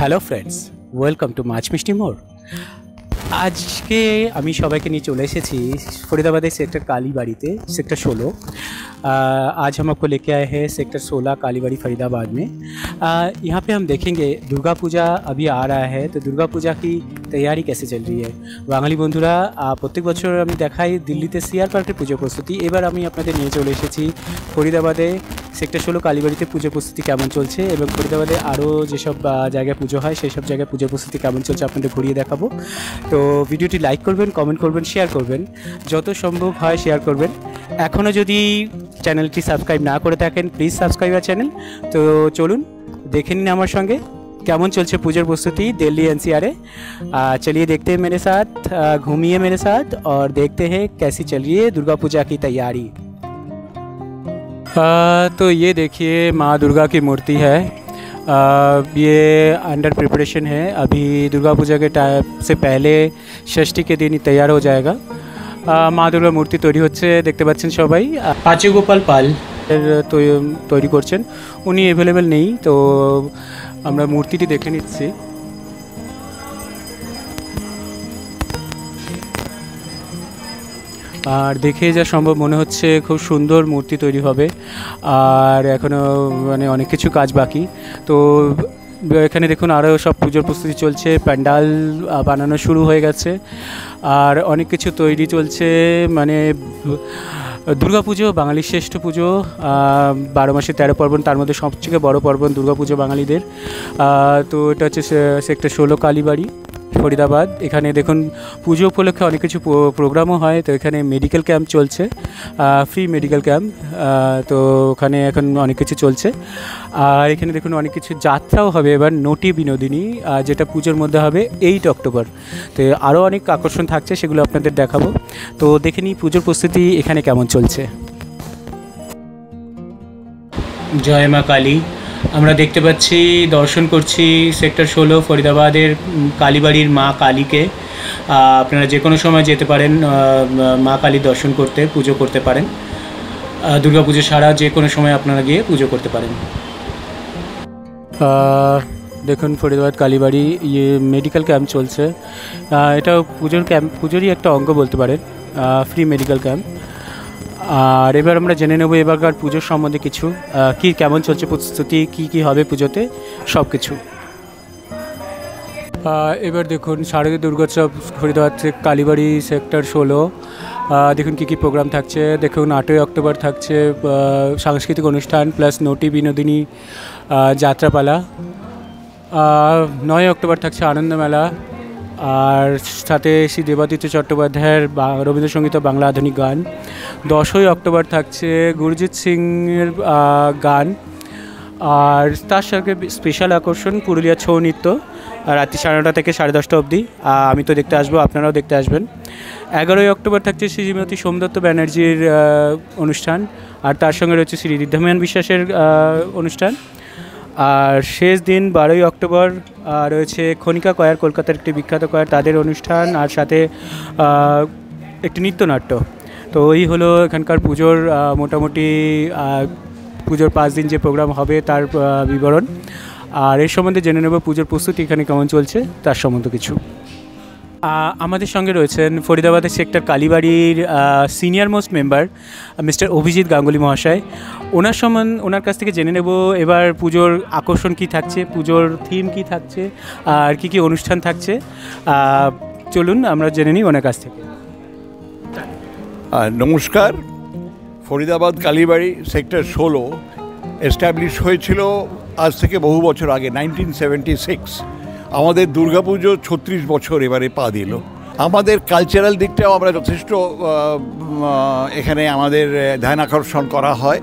Hello friends, welcome to মাছ মিষ্টি মোড়। আজকে আমি সবাইকে নিয়ে चले এসেছি फरीदाबाद सेक्टर कालीबाड़ी सेक्टर 16। आज हम आपको लेके आए हैं सेक्टर 16 कालीबाड़ी फरीदाबाद में। यहाँ पे हम देखेंगे दुर्गा पूजा अभी आ रहा है, तो दुर्गा पूजा की तैयारी कैसे चल रही है। बांगाली बंधुरा प्रत्येक बछर आमी देखाई दिल्लीते सियार पार्केर पुजो प्रस्तुति, एबार आमी आपनादेर निये चले एसेछि फरीदाबादे सेक्टर 16 कालीबाड़ीते पुजो प्रस्तुति केमन चलছে এবং फरीदाबादे आरो जेसब জায়গায় পুজো হয় সেই সব জায়গায় পুজোর প্রস্তুতি কেমন চলছে আপনাদের ঘুরিয়ে দেখাবো। তো ভিডিওটি লাইক করবেন, কমেন্ট করবেন, শেয়ার করবেন, যত সম্ভব হয় শেয়ার করবেন। এখনও যদি চ্যানেলটি সাবস্ক্রাইব না করে থাকেন প্লিজ সাবস্ক্রাইব আর চ্যানেল। তো চলুন দেখে নিন আমার সঙ্গে কেমন চলছে পুজোর প্রস্তুতি दिल्ली एनसीआर है। चलिए देखते हैं मेरे साथ, घूमिए मेरे साथ और देखते हैं कैसी चल रही है दुर्गा पूजा की तैयारी। तो ये देखिए माँ दुर्गा की मूर्ति है, ये अंडर प्रिपरेशन है। अभी दुर्गा पूजा के टाइम से पहले षष्ठी के दिन ही तैयार हो जाएगा। माँ दुर्गा मूर्ति तैरी होच्छे, देखते पाच्छेन सबाई। पाचू गोपाल पाल तैरी करছেন, उनी अवेलेबल नहीं, तो আমরা মূর্তিটি দেখে নিচ্ছি। আর দেখে যা সম্ভব মনে হচ্ছে খুব সুন্দর মূর্তি তৈরি হবে, আর এখনও মানে অনেক কিছু কাজ বাকি। তো এখানে দেখুন আরও সব পুজোর প্রস্তুতি চলছে, প্যান্ডাল বানানো শুরু হয়ে গেছে, আর অনেক কিছু তৈরি চলছে। মানে দুর্গা পুজো বাঙালির শ্রেষ্ঠ পুজো, 12 মাসে 13 পার্বণ, তার মধ্যে সবথেকে বড় পার্বণ দুর্গা পুজো বাঙালিদের। তো এটা হচ্ছে সেক্টর 16 কালীবাড়ি ফরিদাবাদ। এখানে দেখুন পুজো উপলক্ষে অনেক কিছু প্রোগ্রামও হয়। তো এখানে মেডিকেল ক্যাম্প চলছে, ফ্রি মেডিকেল ক্যাম্প, তো ওখানে এখন অনেক কিছু চলছে। আর এখানে দেখুন অনেক কিছু যাত্রাও হবে এবার, নটি বিনোদিনী, যেটা পুজোর মধ্যে হবে 8 অক্টোবর। তো আরও অনেক আকর্ষণ থাকছে, সেগুলো আপনাদের দেখাবো। তো দেখে নিই পুজোর প্রস্তুতি এখানে কেমন চলছে। জয় মা কালী। আমরা দেখতে পাচ্ছি দর্শন করছি সেক্টর 16 ফরিদাবাদের কালীবাড়ির মা কালীকে। আপনারা যে কোনো সময় যেতে পারেন মা কালীর দর্শন করতে, পুজো করতে পারেন। দুর্গা পুজো ছাড়া যে কোনো সময় আপনারা গিয়ে পুজো করতে পারেন। দেখুন ফরিদাবাদ কালীবাড়ি ইয়ে মেডিকেল ক্যাম্প চলছে, এটা পুজোরই একটা অঙ্গ বলতে পারেন, ফ্রি মেডিকেল ক্যাম্প। আর এবার আমরা জেনে নেব এবারকার পুজোর সম্বন্ধে কিছু, কি কেমন চলছে প্রস্তুতি, কি হবে পুজোতে, সব কিছু। এবার দেখুন শারদীয় দুর্গোৎসব ফরিদাবাদ কালীবাড়ি সেক্টর 16। দেখুন কী প্রোগ্রাম থাকছে। দেখুন 8ই অক্টোবর থাকছে সাংস্কৃতিক অনুষ্ঠান প্লাস নটি বিনোদিনী যাত্রাপালা। 9ই অক্টোবর থাকছে আনন্দমেলা, আর সাথে শ্রী দেবাদিত্য চট্টোপাধ্যায়ের রবীন্দ্রসঙ্গীত বাংলা আধুনিক গান। 10ই অক্টোবর থাকছে গুরজিৎ সিংয়ের গান, আর তার সঙ্গে স্পেশাল আকর্ষণ পুরুলিয়া ছৌ নৃত্য, রাত্রি 9:30 থেকে 10:30 অবধি। আমি তো দেখতে আসবো, আপনারাও দেখতে আসবেন। 11ই অক্টোবর থাকছে শ্রীমতী সোমদত্ত ব্যানার্জির অনুষ্ঠান, আর তার সঙ্গে রয়েছে শ্রী ঋদ্ধিমান বিশ্বাসের অনুষ্ঠান। আর শেষ দিন 12ই অক্টোবর রয়েছে খনিকা কয়ার, কলকাতার একটি বিখ্যাত কয়ার, তাদের অনুষ্ঠান, আর সাথে একটি নৃত্যনাট্য। তো এই হলো এখানকার পুজোর মোটামুটি পুজোর 5 দিন যে প্রোগ্রাম হবে তার বিবরণ। আর এর সম্বন্ধে জেনে নেব পুজোর প্রস্তুতি এখানে কেমন চলছে তার সম্বন্ধে কিছু। আমাদের সঙ্গে রয়েছেন ফরিদাবাদের সেক্টর কালীবাড়ির senior most member mister Abhijit Ganguly মহাশয়। ওনার কাছ থেকে জেনে নেব এবার পুজোর আকর্ষণ কী থাকছে, পুজোর থিম কী থাকছে, আর কী অনুষ্ঠান থাকছে। চলুন আমরা জেনে নিই ওনার কাছ থেকে। নমস্কার। ফরিদাবাদ কালীবাড়ি সেক্টর 16 এস্টাবলিশ হয়েছিল আজ থেকে বহু বছর আগে, 1976। আমাদের দুর্গাপুজো 36 বছর এবারে পা দিল। আমাদের কালচারাল দিকটাও আমরা যথেষ্ট এখানে আমাদের ধ্যান আকর্ষণ করা হয়।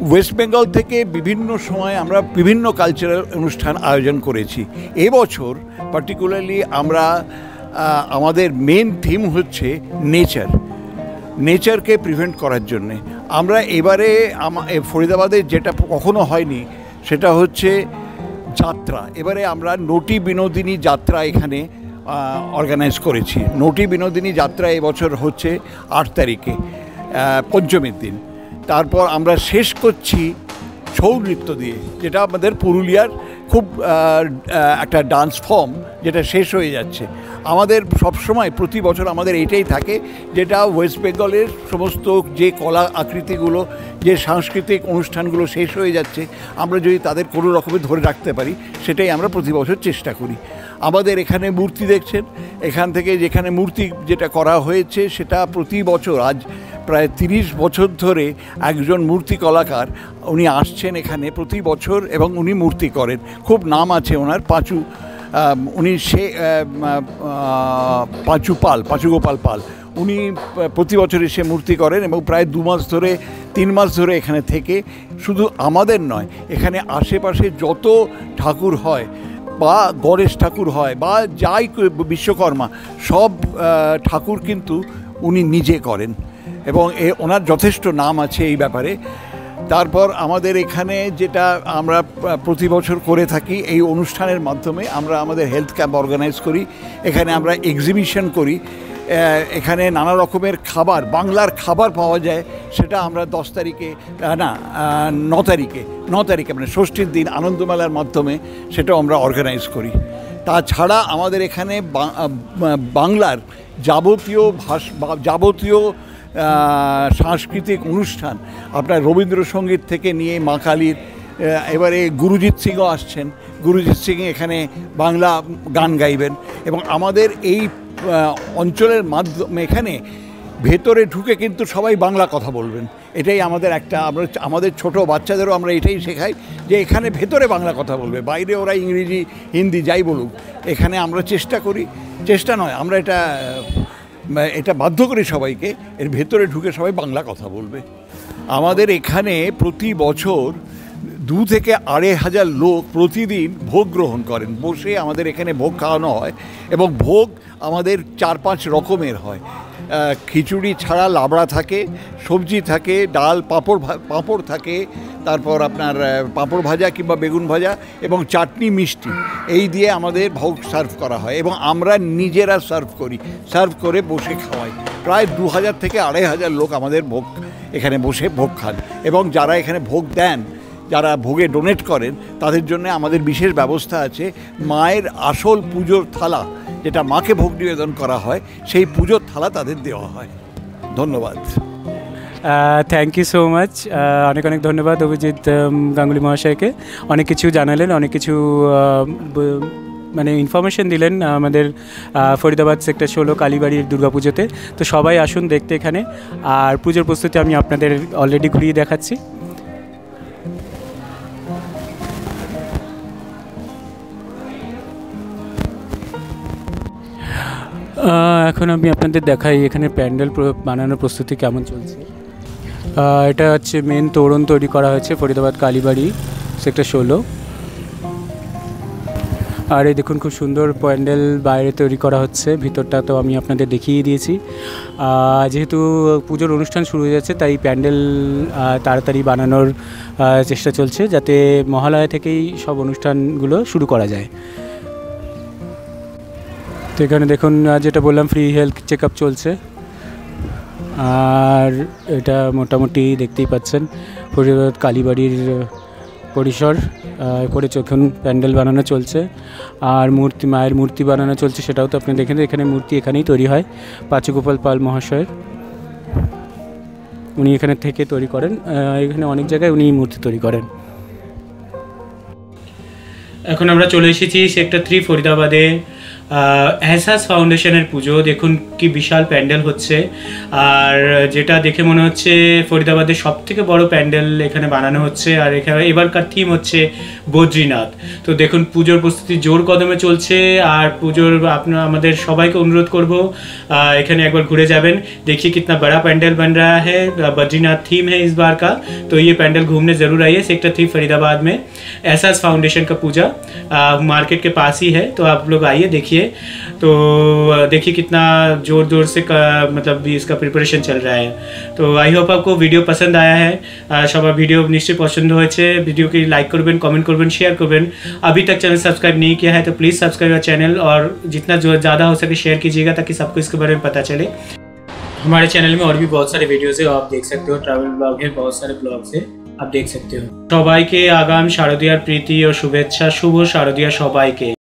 ওয়েস্ট বেঙ্গল থেকে বিভিন্ন সময় আমরা বিভিন্ন কালচারাল অনুষ্ঠান আয়োজন করেছি। এবছর পার্টিকুলারলি আমরা আমাদের মেন থিম হচ্ছে নেচারকে প্রিভেন্ট করার জন্যে। আমরা এবারে ফরিদাবাদে যেটা কখনো হয়নি সেটা হচ্ছে যাত্রা। এবারে আমরা নটি বিনোদিনী যাত্রা এখানে অর্গানাইজ করেছি। নটি বিনোদিনী যাত্রা এবছর হচ্ছে 8 তারিখে, পঞ্চমীর দিন। তারপর আমরা শেষ করছি ছৌ নৃত্য দিয়ে, যেটা আমাদের পুরুলিয়ার খুব একটা ডান্স ফর্ম যেটা শেষ হয়ে যাচ্ছে। আমাদের সবসময় প্রতি বছর আমাদের এটাই থাকে, যেটা ওয়েস্ট বেঙ্গলের সমস্ত যে কলা আকৃতিগুলো, যে সাংস্কৃতিক অনুষ্ঠানগুলো শেষ হয়ে যাচ্ছে, আমরা যদি তাদের কোনো রকমে ধরে রাখতে পারি, সেটাই আমরা প্রতি বছর চেষ্টা করি। আমাদের এখানে মূর্তি দেখছেন, এখান থেকে যেখানে মূর্তি যেটা করা হয়েছে সেটা প্রতি বছর, আজ প্রায় 30 বছর ধরে একজন মূর্তি কলাকার উনি আসছেন এখানে প্রতি বছর এবং উনি মূর্তি করেন। খুব নাম আছে ওনার, পাঁচু, উনি পাঁচু গোপাল পাল। উনি প্রতি বছর এসে মূর্তি করেন এবং প্রায় 2 মাস ধরে 3 মাস ধরে এখানে থেকে, শুধু আমাদের নয়, এখানে আশেপাশে যত ঠাকুর হয় বা গণেশ ঠাকুর হয় বা যাই বিশ্বকর্মা, সব ঠাকুর কিন্তু উনি নিজে করেন এবং ওনার যথেষ্ট নাম আছে এই ব্যাপারে। তারপর আমাদের এখানে যেটা আমরা প্রতি বছর করে থাকি, এই অনুষ্ঠানের মাধ্যমে আমরা আমাদের হেলথ ক্যাম্প অর্গানাইজ করি। এখানে আমরা এক্সিবিশন করি, এখানে নানা রকমের খাবার, বাংলার খাবার পাওয়া যায়, সেটা আমরা 9 তারিখে মানে ষষ্ঠীর দিন আনন্দমেলার মাধ্যমে সেটাও আমরা অর্গানাইজ করি। তাছাড়া আমাদের এখানে বাংলার যাবতীয় সাংস্কৃতিক অনুষ্ঠান, আপনার রবীন্দ্রসঙ্গীত থেকে নিয়ে মা কালীর, এবারে গুরুজিৎ সিংও আসছেন, গুরুজিৎ সিং এখানে বাংলা গান গাইবেন এবং আমাদের এই অঞ্চলের মাধ্যমে এখানে ভেতরে ঢুকে কিন্তু সবাই বাংলা কথা বলবেন। এটাই আমাদের আমাদের ছোট বাচ্চাদেরও আমরা এটাই শেখাই যে এখানে ভেতরে বাংলা কথা বলবে, বাইরে ওরা ইংরেজি হিন্দি যাই বলুক, এখানে আমরা চেষ্টা নয়, আমরা এটা বাধ্য করি সবাইকে, এর ভেতরে ঢুকে সবাই বাংলা কথা বলবে। আমাদের এখানে প্রতি বছর 2 থেকে 2,500 লোক প্রতিদিন ভোগ গ্রহণ করেন, বসে আমাদের এখানে ভোগ খাওয়ানো হয় এবং ভোগ আমাদের 4-5 রকমের হয়। খিচুড়ি ছাড়া লাবড়া থাকে, সবজি থাকে, ডাল, পাঁপড় থাকে, তারপর আপনার পাঁপড় ভাজা কিংবা বেগুন ভাজা এবং চাটনি, মিষ্টি, এই দিয়ে আমাদের ভোগ সার্ভ করা হয় এবং আমরা নিজেরা সার্ভ করে বসে খাওয়াই। প্রায় 2000 থেকে 2500 লোক আমাদের এখানে বসে ভোগ খান এবং যারা এখানে ভোগ দেন, যারা ভোগে ডোনেট করেন, তাদের জন্য আমাদের বিশেষ ব্যবস্থা আছে। মায়ের আসল পুজোর থালা, যেটা মাকে ভোগ নিবেদন করা হয়, সেই পুজোর থালা তাদের দেওয়া হয়। ধন্যবাদ। থ্যাংক ইউ সো মাচ, অনেক অনেক ধন্যবাদ অভিজিৎ গাঙ্গুলি মহাশয়কে। অনেক কিছু জানালেন, অনেক কিছু মানে ইনফরমেশন দিলেন আমাদের ফরিদাবাদ সেক্টর 16 কালীবাড়ির দুর্গাপুজোতে। তো সবাই আসুন দেখতে এখানে, আর পুজোর প্রস্তুতি আমি আপনাদের অলরেডি ঘুরিয়ে দেখাচ্ছি। এখন আমি আপনাদের দেখাই এখানে প্যান্ডেল বানানোর প্রস্তুতি কেমন চলছে। এটা হচ্ছে মেন তোরণ তৈরি করা হয়েছে ফরিদাবাদ কালীবাড়ি সেক্টর 16। আর এই দেখুন খুব সুন্দর প্যান্ডেল বাইরে তৈরি করা হচ্ছে, ভিতরটা তো আমি আপনাদের দেখিয়ে দিয়েছি। যেহেতু পুজোর অনুষ্ঠান শুরু হয়ে যাচ্ছে, তাই প্যান্ডেল তাড়াতাড়ি বানানোর চেষ্টা চলছে, যাতে মহালয়া থেকেই সব অনুষ্ঠানগুলো শুরু করা যায়। তো এখানে দেখুন যেটা বললাম, ফ্রি হেলথ চেক আপ চলছে। আর এটা মোটামুটি দেখতেই পাচ্ছেন ফরিদাবাদ কালীবাড়ির পরিসর করে এখন প্যান্ডেল বানানো চলছে। আর মায়ের মূর্তি বানানো চলছে, সেটাও তো আপনি দেখেন। এখানে মূর্তি এখানেই তৈরি হয়, পাঁচু গোপাল পাল মহাশয়ের, উনি এখানে থেকে তৈরি করেন। এখানে অনেক জায়গায় উনি মূর্তি তৈরি করেন। এখন আমরা চলে এসেছি সেক্টর 3 ফরিদাবাদে এহসাস ফাউন্ডেশনের পুজো। দেখুন কি বিশাল প্যান্ডেল হচ্ছে, আর যেটা দেখে মনে হচ্ছে ফরিদাবাদের সবথেকে বড় প্যান্ডেল এখানে বানানো হচ্ছে। আর এখানে এবারকার থিম হচ্ছে বদ্রীনাথ। তো দেখুন পুজোর প্রস্তুতি জোর কদমে চলছে। আর পুজোর আমাদের সবাইকে অনুরোধ করব এখানে একবার ঘুরে যাবেন, देखिए कितना बड़ा पैंडल बन रहा है, बद्रीनाथ थीम है इस बार का। तो ये पैंडल घूमने ज़रूर आइए सेक्टर 3 फरीदाबाद में। एहसास फाउंडेशन का पूजा मार्केट के पास ही है, तो आप लोग आइए देखिए। तो देखिए कितना जोर से मतलब भी इसका प्रिपरेशन चल रहा है। तो आई होप आपको वीडियो पसंद आया है। सबार वीडियो निश्चय पसंद होयेछे, वीडियो की लाइक करबें, कमेंट करबें, शेयर करबें। अभी तक चैनल सब्सक्राइब नहीं किया है तो प्लीज़ सब्सक्राइब आवर चैनल, और जितना ज़्यादा हो सके शेयर कीजिएगा ताकि सबको इसके बारे में पता चले। हमारे चैनल में और भी बहुत सारे वीडियोज़ है, आप देख सकते हो। ट्रैवल ब्लॉग है, बहुत सारे ब्लॉग्स है। आप देख सकते हो। সবাইকে আগাম শারদীয়ার প্রীতি ও শুভেচ্ছা। শুভ শারদীয়া সবাইকে।